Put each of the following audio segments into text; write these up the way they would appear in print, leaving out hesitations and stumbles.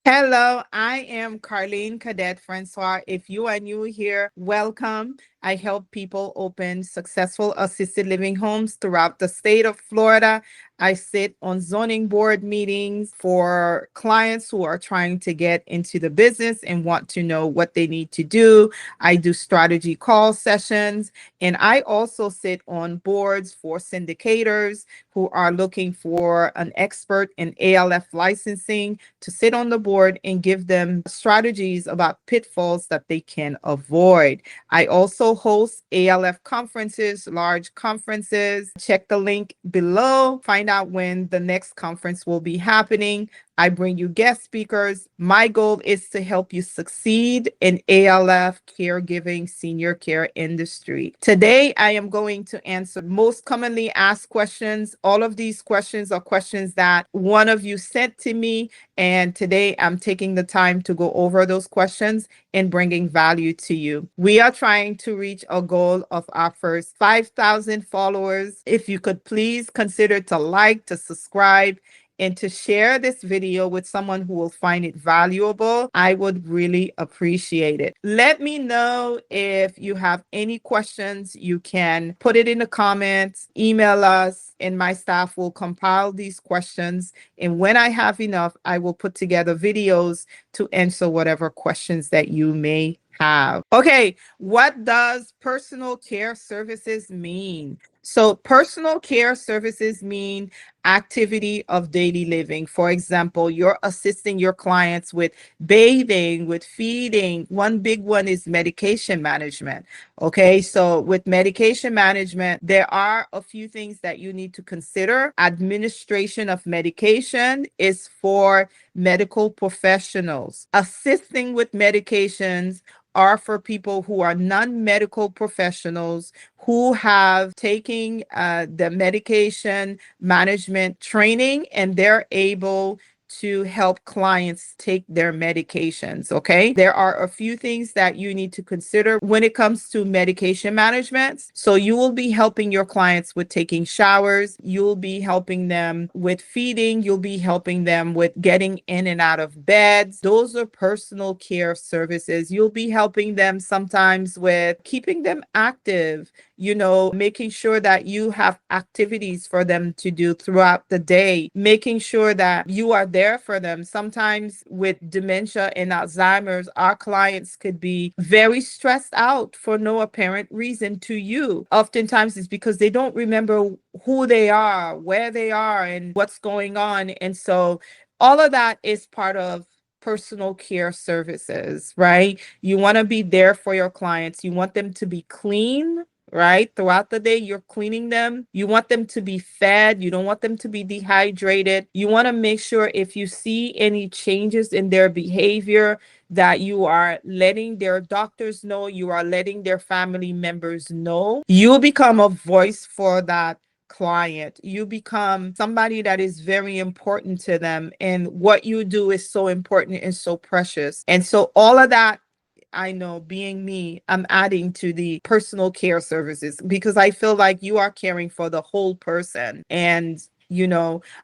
Hello, I am Carline Cadet Francois. If you are new here, welcome. I help people open successful assisted living homes throughout the state of Florida. I sit on zoning board meetings for clients who are trying to get into the business and want to know what they need to do. I do strategy call sessions, and I also sit on boards for syndicators who are looking for an expert in ALF licensing to sit on the board and give them strategies about pitfalls that they can avoid. I also host ALF conferences, large conferences. Check the link below. Find out when the next conference will be happening. I bring you guest speakers. My goal is to help you succeed in ALF caregiving senior care industry. Today, I am going to answer most commonly asked questions. All of these questions are questions that one of you sent to me, and today I'm taking the time to go over those questions and bringing value to you. We are trying to reach a goal of our first 5,000 followers. If you could please consider to like, to subscribe, and to share this video with someone who will find it valuable, I would really appreciate it. Let me know if you have any questions. You can put it in the comments, email us, and my staff will compile these questions. And when I have enough, I will put together videos to answer whatever questions that you may have. Okay, what does personal care services mean? So personal care services mean activity of daily living. For example, you're assisting your clients with bathing, with feeding. One big one is medication management. Okay, so with medication management, there are a few things that you need to consider. Administration of medication is for medical professionals. Assisting with medications are for people who are non-medical professionals who have taken the medication management training, and they're able to help clients take their medications. Okay, there are a few things that you need to consider when it comes to medication management. So you will be helping your clients with taking showers, you'll be helping them with feeding, you'll be helping them with getting in and out of beds. Those are personal care services. You'll be helping them sometimes with keeping them active, making sure that you have activities for them to do throughout the day, making sure that you are there for them. Sometimes with dementia and Alzheimer's, our clients could be very stressed out for no apparent reason to you. Oftentimes it's because they don't remember who they are, where they are, and what's going on. And so all of that is part of personal care services, right? You want to be there for your clients. You want them to be clean, right? Throughout the day, you're cleaning them. You want them to be fed. You don't want them to be dehydrated. You want to make sure if you see any changes in their behavior, that you are letting their doctors know, you are letting their family members know. You become a voice for that client. You become somebody that is very important to them. And what you do is so important and so precious. And so all of that, I know, being me, I'm adding to the personal care services because I feel like you are caring for the whole person. And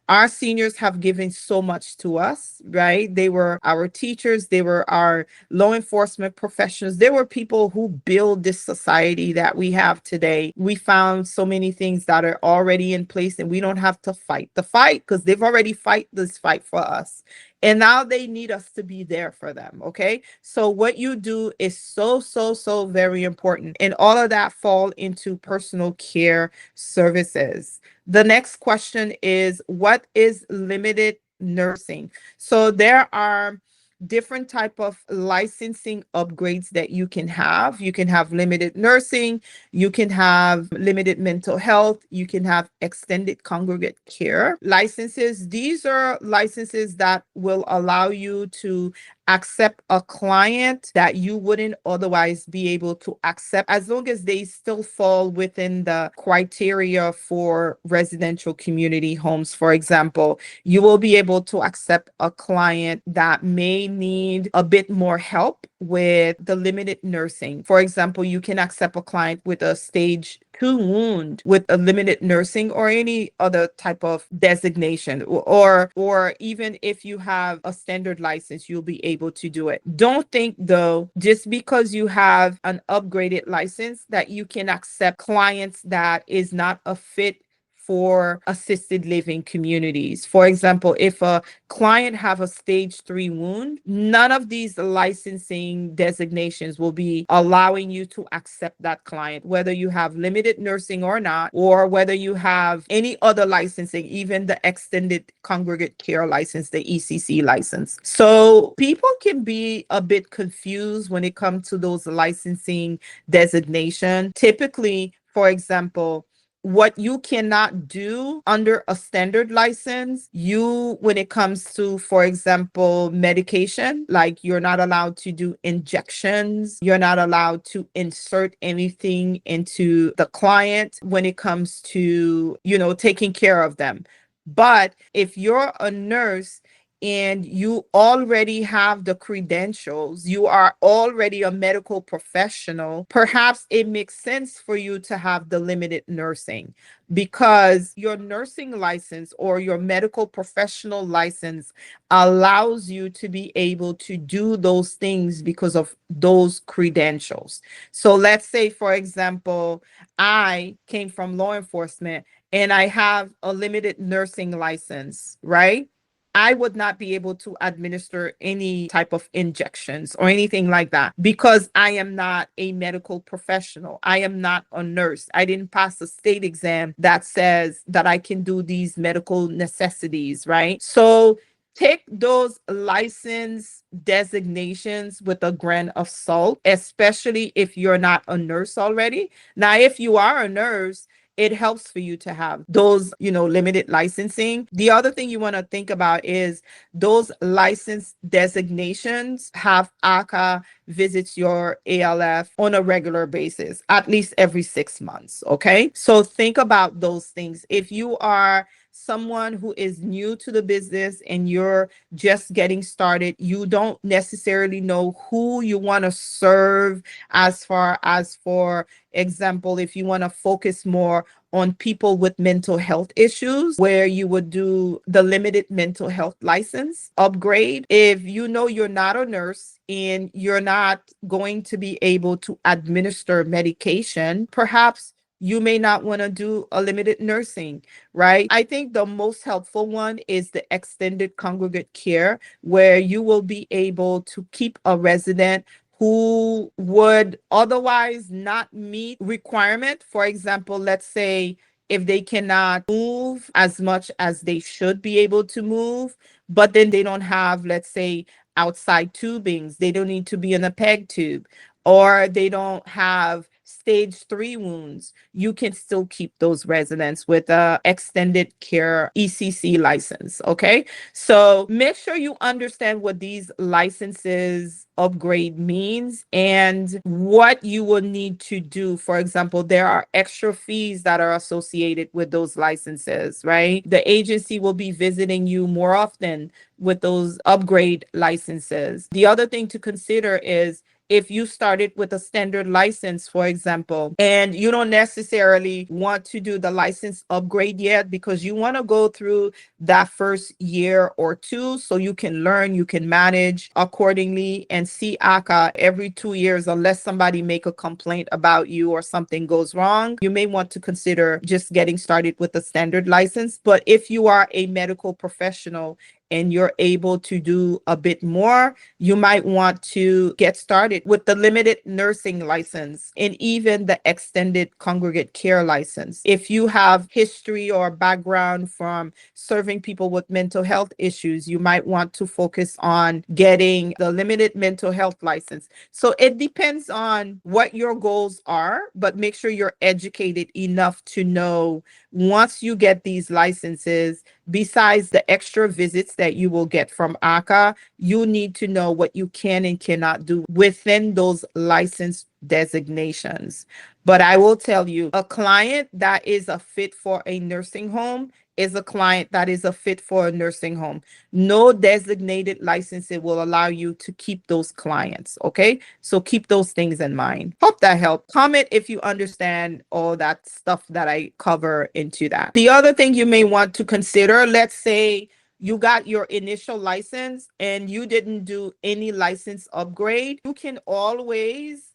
our seniors have given so much to us, right? They were our teachers, they were our law enforcement professionals, they were people who build this society that we have today. We found so many things that are already in place, and we don't have to fight the fight because they've already fight this fight for us. And now they need us to be there for them. Okay. So what you do is so, so, so very important. And all of that fall into personal care services. The next question is, what is limited nursing? So there are different type of licensing upgrades that you can have. You can have limited nursing, you can have limited mental health, you can have extended congregate care licenses. These are licenses that will allow you to accept a client that you wouldn't otherwise be able to accept, as long as they still fall within the criteria for residential community homes. For example, you will be able to accept a client that may need a bit more help with the limited nursing. For example, you can accept a client with a stage to wound with a limited nursing or any other type of designation, or even if you have a standard license, you'll be able to do it. Don't think though, just because you have an upgraded license, that you can accept clients that is not a fit for assisted living communities. For example, if a client have a stage 3 wound, none of these licensing designations will be allowing you to accept that client, whether you have limited nursing or not, or whether you have any other licensing, even the extended congregate care license, the ECC license. So people can be a bit confused when it comes to those licensing designation. Typically, for example, what you cannot do under a standard license, when it comes to, for example, medication, like you're not allowed to do injections, you're not allowed to insert anything into the client when it comes to, taking care of them. But if you're a nurse and you already have the credentials, you are already a medical professional, perhaps it makes sense for you to have the limited nursing, because your nursing license or your medical professional license allows you to be able to do those things because of those credentials. So let's say, for example, I came from law enforcement and I have a limited nursing license, right? I would not be able to administer any type of injections or anything like that, because I am not a medical professional. I am not a nurse. I didn't pass a state exam that says that I can do these medical necessities, right? So take those license designations with a grain of salt, especially if you're not a nurse already. Now, if you are a nurse, it helps for you to have those, limited licensing. The other thing you want to think about is those license designations have AHCA visits your ALF on a regular basis, at least every 6 months. Okay. So think about those things. If you are someone who is new to the business and you're just getting started, you don't necessarily know who you want to serve. As far as, for example, if you want to focus more on people with mental health issues, where you would do the limited mental health license upgrade. If you know you're not a nurse and you're not going to be able to administer medication, perhaps you may not want to do a limited nursing, right? I think the most helpful one is the extended congregate care, where you will be able to keep a resident who would otherwise not meet requirement. For example, let's say if they cannot move as much as they should be able to move, but then they don't have, let's say, outside tubings, they don't need to be in a peg tube, or they don't have stage 3 wounds, you can still keep those residents with a extended care ECC license. Okay. So make sure you understand what these licenses upgrade means and what you will need to do. For example, there are extra fees that are associated with those licenses, right? The agency will be visiting you more often with those upgrade licenses. The other thing to consider is, if you started with a standard license, for example, and you don't necessarily want to do the license upgrade yet because you want to go through that first year or two so you can learn, you can manage accordingly and see AHCA every 2 years, unless somebody make a complaint about you or something goes wrong, you may want to consider just getting started with a standard license. But if you are a medical professional and you're able to do a bit more, you might want to get started with the limited nursing license and even the extended congregate care license. If you have history or background from serving people with mental health issues, you might want to focus on getting the limited mental health license. So it depends on what your goals are, but make sure you're educated enough to know, once you get these licenses, besides the extra visits that you will get from AHCA, you need to know what you can and cannot do within those license designations. But I will tell you, a client that is a fit for a nursing home is a client that is a fit for a nursing home. No designated licensing will allow you to keep those clients. Okay. So keep those things in mind. Hope that helped. Comment if you understand all that stuff that I cover into that. The other thing you may want to consider, let's say you got your initial license and you didn't do any license upgrade, you can always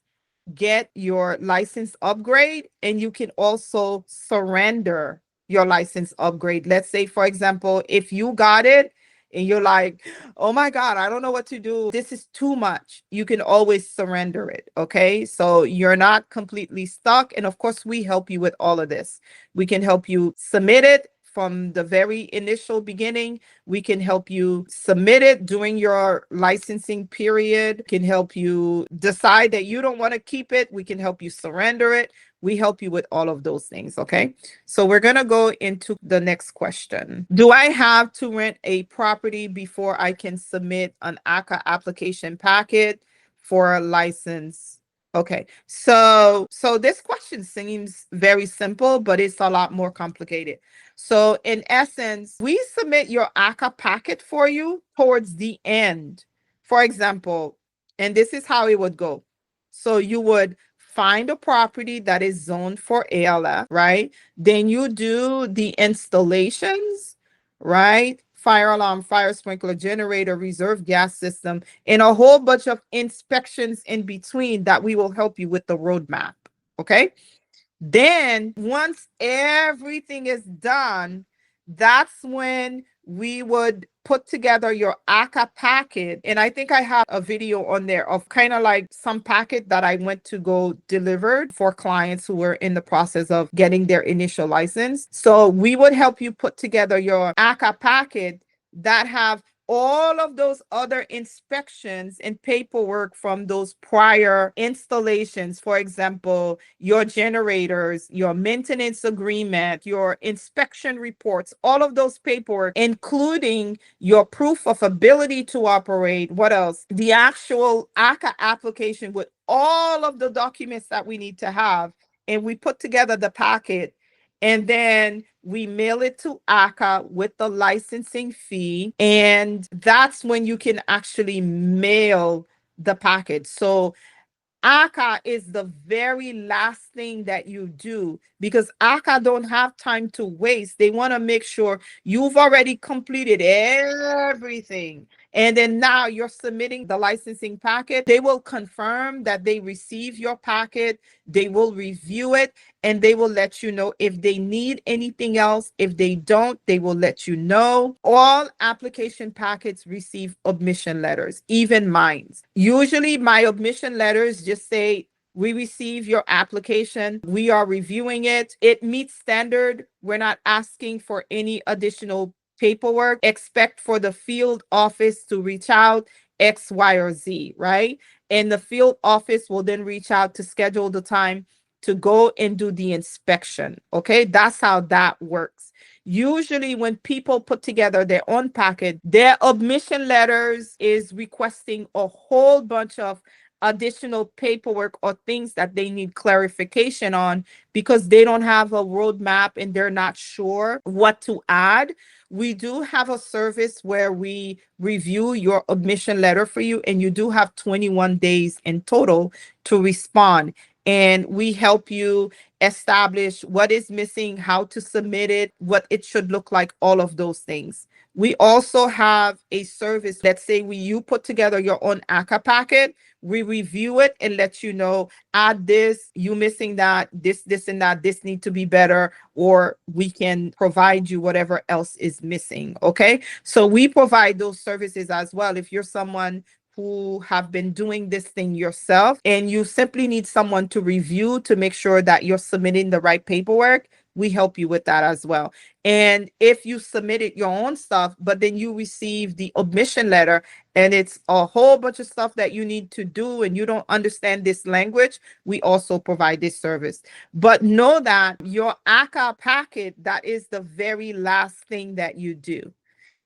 get your license upgrade, and you can also surrender your license upgrade. Let's say, for example, if you got it and you're like, oh my God, I don't know what to do, this is too much, you can always surrender it. Okay. So you're not completely stuck. And of course, we help you with all of this. We can help you submit it from the very initial beginning. We can help you submit it during your licensing period, can help you decide that you don't want to keep it. We can help you surrender it. We help you with all of those things. Okay. So we're going to go into the next question. Do I have to rent a property before I can submit an AHCA application packet for a license? Okay, so this question seems very simple, but it's a lot more complicated. So in essence, we submit your AHCA packet for you towards the end. For example, and this is how it would go. So you would find a property that is zoned for ALF, right? Then you do the installations, right? Fire alarm, fire sprinkler, generator, reserve gas system, and a whole bunch of inspections in between that we will help you with the roadmap. Okay. Then once everything is done, that's when we would put together your AHCA packet. And I think I have a video on there of kind of like some packet that I went to go delivered for clients who were in the process of getting their initial license. So we would help you put together your AHCA packet that have all of those other inspections and paperwork from those prior installations. For example, your generators, your maintenance agreement, your inspection reports, all of those paperwork, including your proof of ability to operate. What else? The actual AHCA application with all of the documents that we need to have. And we put together the packet, and then we mail it to AHCA with the licensing fee. And that's when you can actually mail the package. So AHCA is the very last thing that you do, because AHCA don't have time to waste. They want to make sure you've already completed everything. And then now you're submitting the licensing packet. They will confirm that they receive your packet. They will review it, and they will let you know if they need anything else. If they don't, they will let you know. All application packets receive admission letters, even mine. Usually my admission letters just say, we receive your application. We are reviewing it. It meets standard. We're not asking for any additional paperwork. Expect for the field office to reach out X, Y, or Z, right? And the field office will then reach out to schedule the time to go and do the inspection. Okay, that's how that works. Usually when people put together their own packet, their admission letters is requesting a whole bunch of additional paperwork or things that they need clarification on, because they don't have a roadmap and they're not sure what to add. We do have a service where we review your admission letter for you, and you do have 21 days in total to respond. And we help you establish what is missing, how to submit it, what it should look like, all of those things. We also have a service. Let's say you put together your own AHCA packet. We review it and let you know, add this, you missing that, this, and that, this need to be better, or we can provide you whatever else is missing. Okay. So we provide those services as well. If you're someone who have been doing this thing yourself and you simply need someone to review to make sure that you're submitting the right paperwork, we help you with that as well. And if you submitted your own stuff, but then you receive the admission letter and it's a whole bunch of stuff that you need to do and you don't understand this language, we also provide this service. But know that your AHCA packet, that is the very last thing that you do.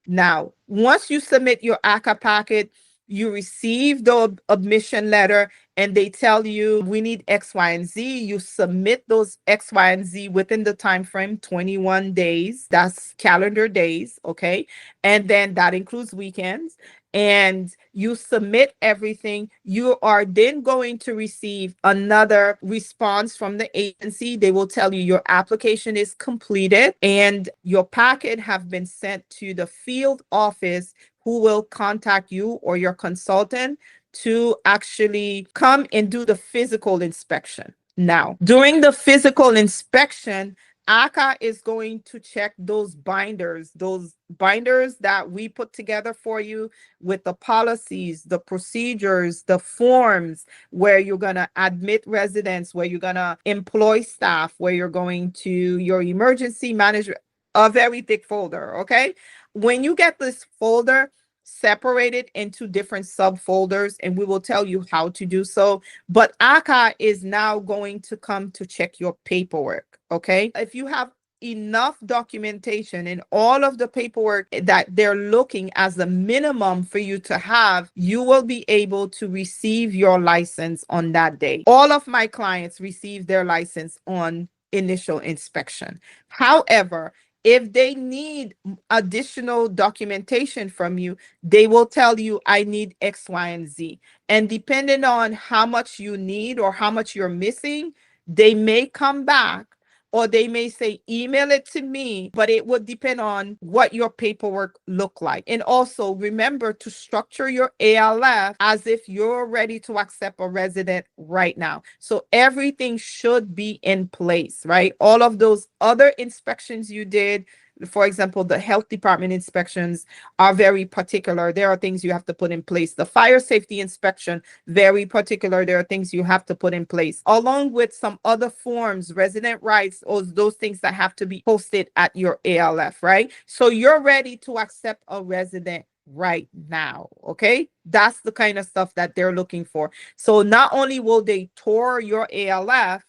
Now, once you submit your AHCA packet, You receive the admission letter and they tell you we need X, Y, and Z. You submit those X, Y, and Z within the time frame, 21 days. That's calendar days, okay? And then that includes weekends. And you submit everything. You are then going to receive another response from the agency. They will tell you your application is completed and your packet have been sent to the field office, who will contact you or your consultant to actually come and do the physical inspection. Now, during the physical inspection, AHCA is going to check those binders that we put together for you with the policies, the procedures, the forms, where you're going to admit residents, where you're going to employ staff, where you're going to your emergency management, a very thick folder, okay? When you get this folder, separate it into different subfolders, and we will tell you how to do so. But AHCA is now going to come to check your paperwork, okay? If you have enough documentation and all of the paperwork that they're looking as the minimum for you to have, you will be able to receive your license on that day. All of my clients receive their license on initial inspection. However, if they need additional documentation from you, they will tell you, I need X, Y, and Z. And depending on how much you need or how much you're missing, they may come back or they may say, email it to me, but it would depend on what your paperwork look like. And also remember to structure your ALF as if you're ready to accept a resident right now. So everything should be in place, right? All of those other inspections you did, for example, the health department inspections are very particular. There are things you have to put in place. The fire safety inspection, very particular. There are things you have to put in place, along with some other forms, resident rights, or those things that have to be posted at your ALF, right? So you're ready to accept a resident right now, okay? That's the kind of stuff that they're looking for. So not only will they tour your ALF,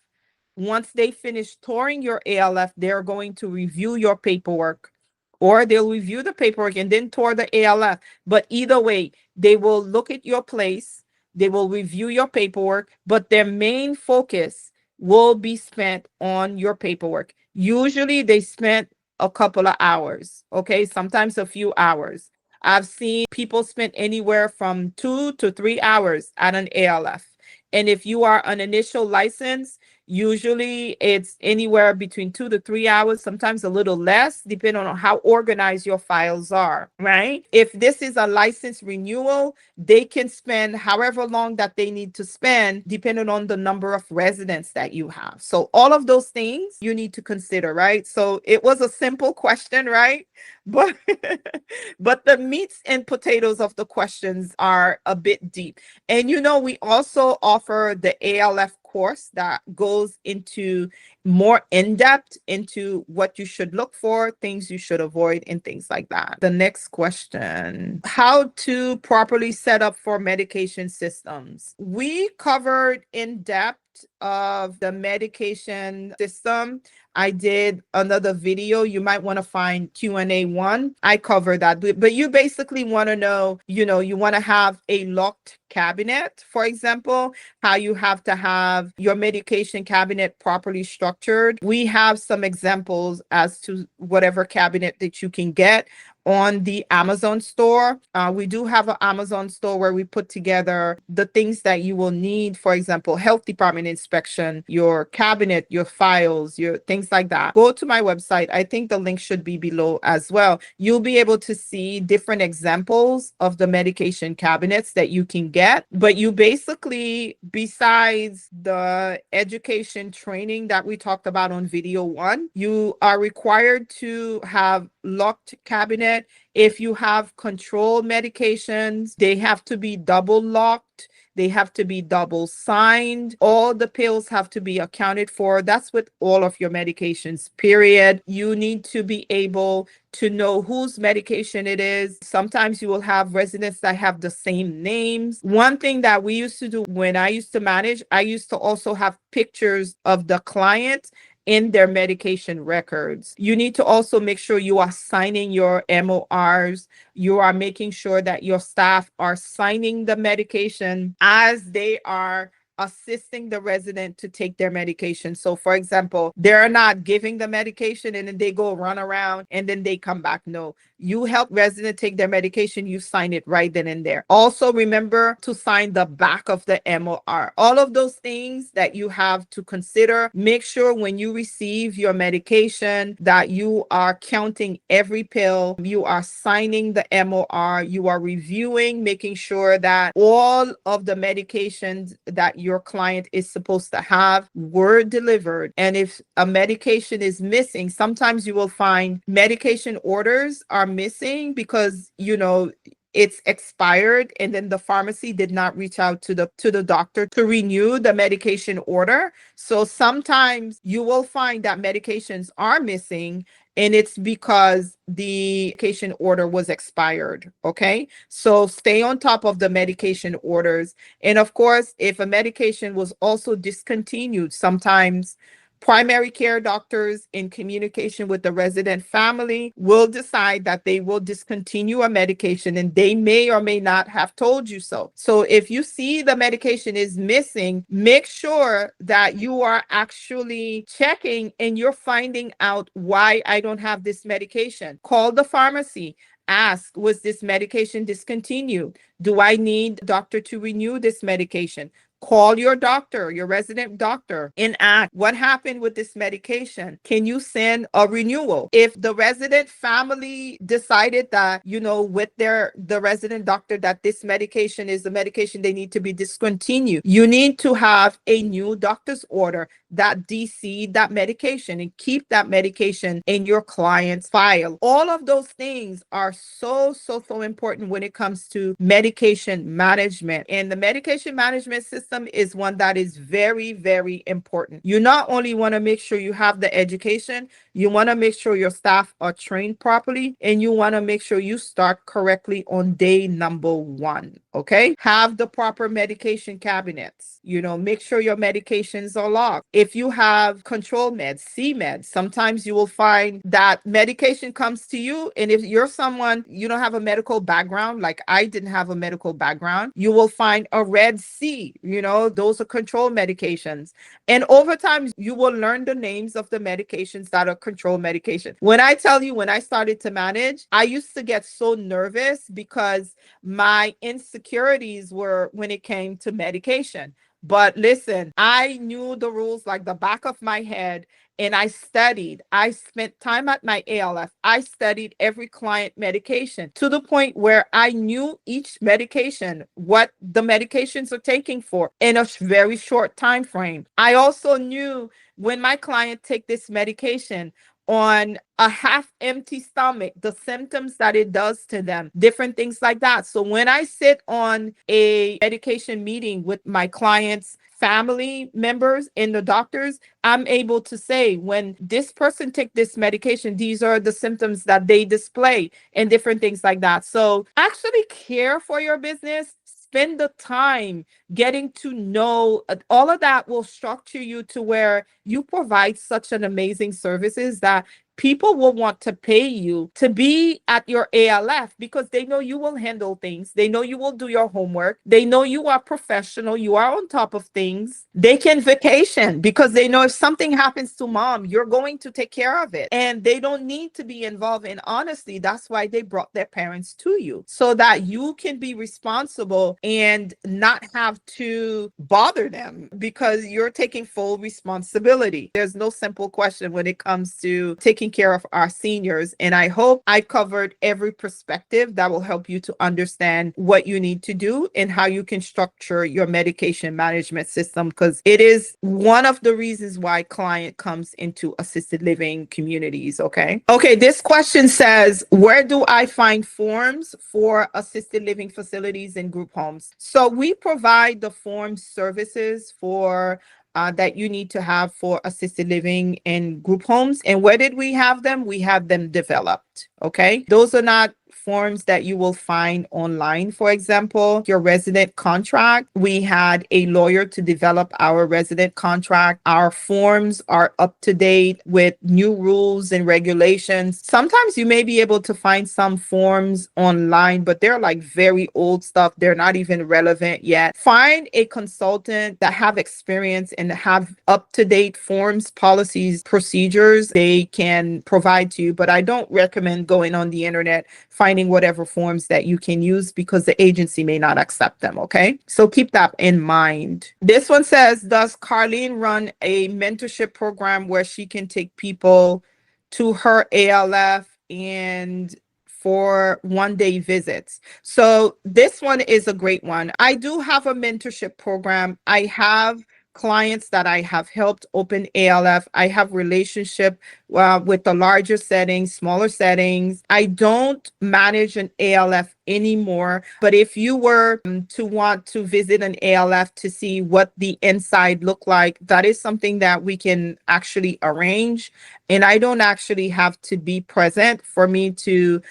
once they finish touring your ALF, they're going to review your paperwork, or they'll review the paperwork and then tour the ALF. But either way, they will look at your place, they will review your paperwork, but their main focus will be spent on your paperwork. Usually they spent a couple of hours, okay? Sometimes a few hours. I've seen people spend anywhere from 2 to 3 hours at an ALF. And if you are an initial license, usually it's anywhere between 2 to 3 hours, sometimes a little less, depending on how organized your files are, right? If this is a license renewal, they can spend however long that they need to spend, depending on the number of residents that you have. So all of those things you need to consider, right? So it was a simple question, right? But but the meats and potatoes of the questions are a bit deep. And we also offer the ALF course that goes into more in-depth into what you should look for, things you should avoid, and things like that. The next question, how to properly set up for medication systems. We covered in depth of the medication system. I did another video. You might want to find Q&A 1. I covered that. But you basically want to know, you want to have a locked cabinet, for example, how you have to have your medication cabinet properly structured. We have some examples as to whatever cabinet that you can get on the Amazon store. We do have an Amazon store where we put together the things that you will need, for example, health department inspection, your cabinet, your files, your things like that. Go to my website. I think the link should be below as well. You'll be able to see different examples of the medication cabinets that you can get. But you basically, besides the education training that we talked about on video 1, you are required to have locked cabinet. If you have controlled medications, they have to be double locked. They have to be double signed. All the pills have to be accounted for. That's with all of your medications, period. You need to be able to know whose medication it is. Sometimes you will have residents that have the same names. One thing that we used to do when I used to manage, I used to also have pictures of the client in their medication records. You need to also make sure you are signing your MORs. You are making sure that your staff are signing the medication as they are assisting the resident to take their medication. So, for example, they're not giving the medication and then they go run around and then they come back. No, you help resident take their medication, you sign it right then and there. Also, remember to sign the back of the MOR. All of those things that you have to consider. Make sure when you receive your medication that you are counting every pill, you are signing the MOR, you are reviewing, making sure that all of the medications that your client is supposed to have were delivered. And if a medication is missing, sometimes you will find medication orders are missing because, it's expired and then the pharmacy did not reach out to the doctor to renew the medication order. So sometimes you will find that medications are missing and it's because the medication order was expired. Okay. So stay on top of the medication orders. And of course, if a medication was also discontinued, sometimes primary care doctors, in communication with the resident family, will decide that they will discontinue a medication and they may or may not have told you so. So if you see the medication is missing, make sure that you are actually checking and you're finding out why I don't have this medication. Call the pharmacy. Ask, was this medication discontinued? Do I need a doctor to renew this medication? Call your doctor, your resident doctor, and ask, what happened with this medication? Can you send a renewal? If the resident family decided that, with the resident doctor that this medication is the medication they need to be discontinued, you need to have a new doctor's order that DC that medication and keep that medication in your client's file. All of those things are so important when it comes to medication management. And the medication management system is one that is very, very important. You not only want to make sure you have the education, you want to make sure your staff are trained properly, and you want to make sure you start correctly on day number 1. Okay. Have the proper medication cabinets. Make sure your medications are locked. If you have control meds, C meds, sometimes you will find that medication comes to you. And if you're someone, you don't have a medical background, like I didn't have a medical background, you will find a red C, those are control medications. And over time, you will learn the names of the medications that are control medication. When I tell you, when I started to manage, I used to get so nervous because my insecurities were when it came to medication. But listen, I knew the rules like the back of my head. And I studied. I spent time at my ALF. I studied every client medication to the point where I knew each medication, what the medications are taking for in a very short time frame. I also knew when my client take this medication on a half empty stomach, the symptoms that it does to them, different things like that. So when I sit on a medication meeting with my clients, family members and the doctors, I'm able to say, when this person take this medication, these are the symptoms that they display and different things like that. So actually care for your business. Spend the time getting to know. All of that will structure you to where you provide such an amazing services that people will want to pay you to be at your ALF because they know you will handle things. They know you will do your homework. They know you are professional. You are on top of things. They can vacation because they know if something happens to mom, you're going to take care of it. And they don't need to be involved in honesty. That's why they brought their parents to you so that you can be responsible and not have to bother them because you're taking full responsibility. There's no simple question when it comes to taking care of our seniors. And I hope I covered every perspective that will help you to understand what you need to do and how you can structure your medication management system, because it is one of the reasons why client comes into assisted living communities. Okay, this question says, where do I find forms for assisted living facilities and group homes? So we provide the form services for that you need to have for assisted living and group homes. And where did we have them? We have them developed. Okay. Those are not forms that you will find online. For example, your resident contract. We had a lawyer to develop our resident contract. Our forms are up to date with new rules and regulations. Sometimes you may be able to find some forms online, but they're like very old stuff. They're not even relevant yet. Find a consultant that have experience and have up to date forms, policies, procedures they can provide to you. But I don't recommend going on the internet finding whatever forms that you can use because the agency may not accept them. Okay. So keep that in mind. This one says, does Carline run a mentorship program where she can take people to her ALF and for 1-day visits? So this one is a great one. I do have a mentorship program. I have clients that I have helped open ALF. I have relationship with the larger settings, smaller settings. I don't manage an ALF anymore, but if you were to want to visit an ALF to see what the inside look like, that is something that we can actually arrange. And I don't actually have to be present for me to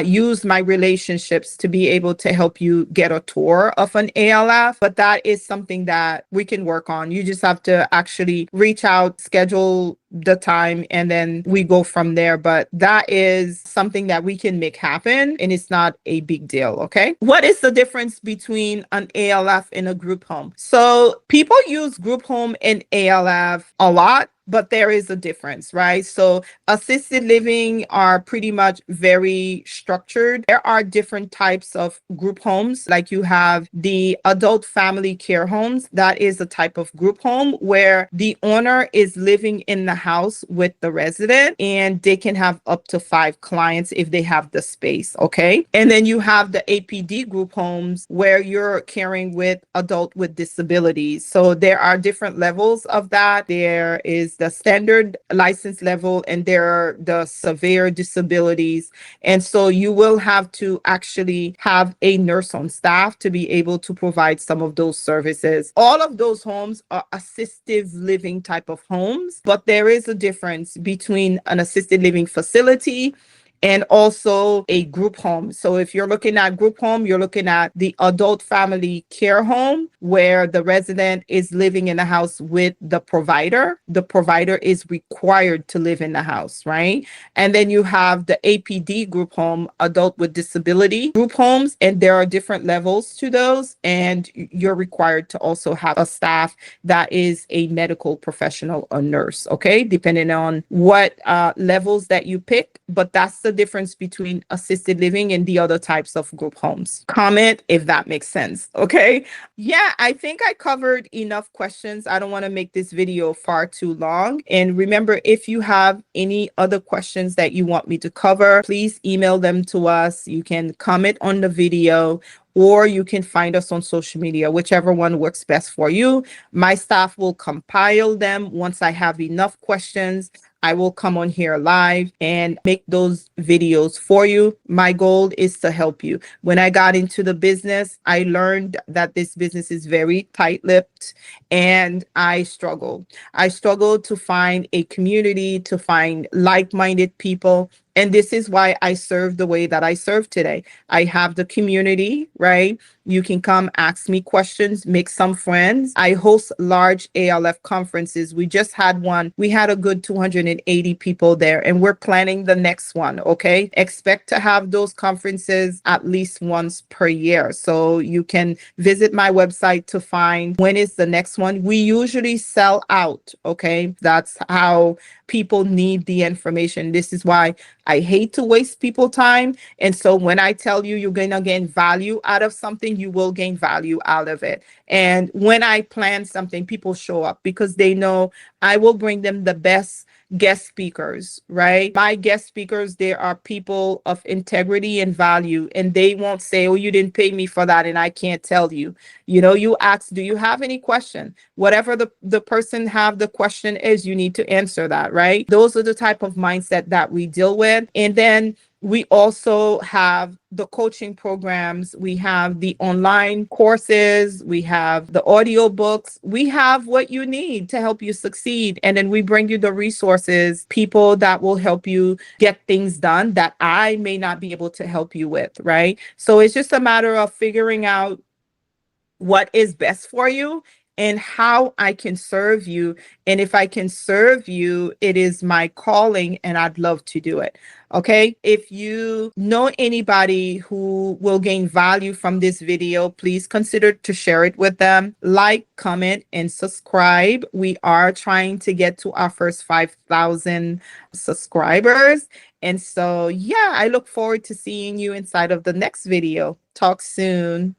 use my relationships to be able to help you get a tour of an ALF. But that is something that we can work on. You just have to actually reach out, schedule the time, and then we go from there. But that is something that we can make happen, and it's not a big deal. Okay. What is the difference between an ALF and a group home? So people use group home and ALF a lot, but there is a difference, right? So assisted living are pretty much very structured. There are different types of group homes. Like you have the adult family care homes. That is a type of group home where the owner is living in the house with the resident, and they can have up to 5 clients if they have the space. Okay. And then you have the APD group homes where you're caring with adult with disabilities. So there are different levels of that. There is the standard license level, and there are the severe disabilities. And so you will have to actually have a nurse on staff to be able to provide some of those services. All of those homes are assistive living type of homes, but there is a difference between an assisted living facility and also a group home. So if you're looking at group home, you're looking at the adult family care home where the resident is living in the house with the provider. The provider is required to live in the house, right? And then you have the APD group home, adult with disability group homes, and there are different levels to those. And you're required to also have a staff that is a medical professional or nurse, okay? Depending on what levels that you pick, but that's the difference between assisted living and the other types of group homes. Comment if that makes sense. Okay. Yeah, I think I covered enough questions. I don't want to make this video far too long. And remember, if you have any other questions that you want me to cover, please email them to us. You can comment on the video, or you can find us on social media, whichever one works best for you. My staff will compile them. Once I have enough questions, I will come on here live and make those videos for you. My goal is to help you. When I got into the business, I learned that this business is very tight-lipped, and I struggled. I struggled to find a community, to find like-minded people. And this is why I serve the way that I serve today. I have the community, right? You can come ask me questions, make some friends. I host large ALF conferences. We just had one. We had a good 280 people there, and we're planning the next one, okay? Expect to have those conferences at least once per year. So you can visit my website to find when is the next one. We usually sell out, okay? That's how people need the information. This is why I hate to waste people time. And so when I tell you you're going to gain value out of something, you will gain value out of it. And when I plan something, people show up because they know I will bring them the best guest speakers, right? My guest speakers, they are people of integrity and value, and they won't say, oh, you didn't pay me for that and I can't tell you. You know, you ask, do you have any question? Whatever the person have the question is, you need to answer that, right? Those are the type of mindset that we deal with. And then We also have the coaching programs. We have the online courses. We have the audio books. We have what you need to help you succeed. And then we bring you the resources, people that will help you get things done that I may not be able to help you with, right? So it's just a matter of figuring out what is best for you and how I can serve you. And if I can serve you, it is my calling and I'd love to do it. Okay. If you know anybody who will gain value from this video, please consider to share it with them. Like, comment, and subscribe. We are trying to get to our first 5,000 subscribers. And so, yeah, I look forward to seeing you inside of the next video. Talk soon.